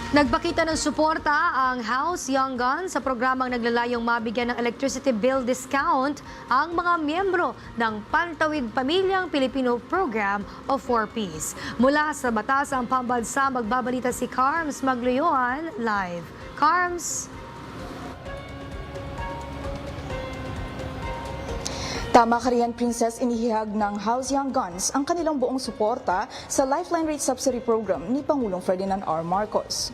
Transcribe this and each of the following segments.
Nagpakita ng suporta ang House Young Guns sa programang naglalayong mabigyan ng electricity bill discount ang mga miyembro ng Pantawid Pamilyang Pilipino Program o 4Ps. Mula sa Batasang Pambansa, magbabalita si Carms Magluyuan live. Carms. Tama ka riyan, Princess, inihihag ng House Young Guns ang kanilang buong suporta sa Lifeline Rate Subsidy Program ni Pangulong Ferdinand R. Marcos.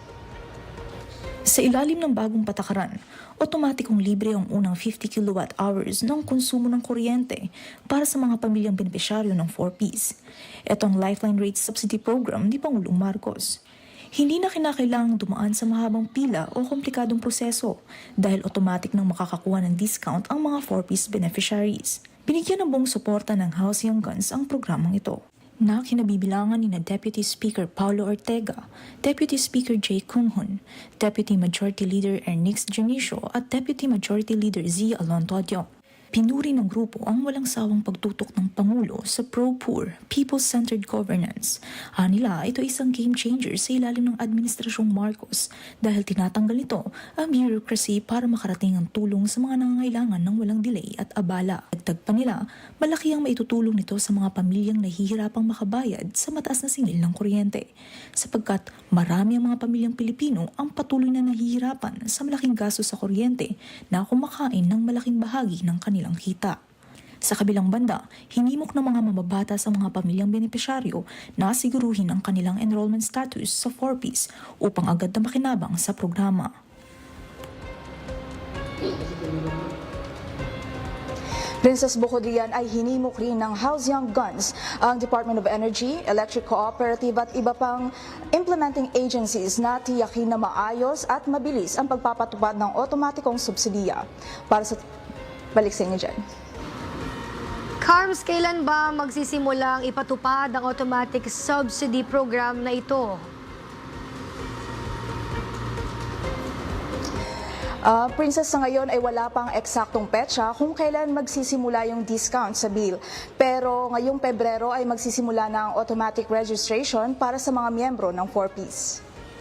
Sa ilalim ng bagong patakaran, otomatikong libre ang unang 50 kilowatt-hours ng konsumo ng kuryente para sa mga pamilyang benepisyaryo ng 4Ps. Ito ang Lifeline Rate Subsidy Program ni Pangulong Marcos. Hindi na kinakailangang dumaan sa mahabang pila o komplikadong proseso dahil automatic nang makakakuha ng discount ang mga 4Ps beneficiaries. Binigyan ng buong suporta ng House Young Guns ang programang ito, na kinabibilangan ni Deputy Speaker Paulo Ortega, Deputy Speaker Jay Cunghon, Deputy Majority Leader Ernix Janicio at Deputy Majority Leader Z. Alon Todio. Pinuri ng grupo ang walang sawang pagtutok ng Pangulo sa pro-poor, people-centered governance. Nila, ito isang game changer sa ilalim ng Administrasyong Marcos dahil tinatanggal nito ang bureaucracy para makarating ang tulong sa mga nangangailangan ng walang delay at abala. Dagdag pa nila, malaki ang maitutulong nito sa mga pamilyang nahihirapang makabayad sa mataas na singil ng kuryente. Sapagkat marami ang mga pamilyang Pilipino ang patuloy na nahihirapan sa malaking gasto sa kuryente na kumakain ng malaking bahagi ng kanilang kita. Sa kabilang banda, hinimok ng mga mababata sa mga pamilyang benepisyaryo na siguruhin ang kanilang enrollment status sa 4Ps upang agad na makinabang sa programa. Princess, bukod riyan ay hinimok rin ng House Young Guns ang Department of Energy, Electric Cooperative at iba pang implementing agencies na tiyakin na maayos at mabilis ang pagpapatupad ng otomatikong subsidiya. Para sa balik sa inyo dyan. Carms, kailan ba magsisimulang ipatupad ang automatic subsidy program na ito? Princess, sa ngayon ay wala pang eksaktong petsa kung kailan magsisimula yung discount sa bill. Pero ngayong Pebrero ay magsisimula na ang automatic registration para sa mga miyembro ng 4Ps.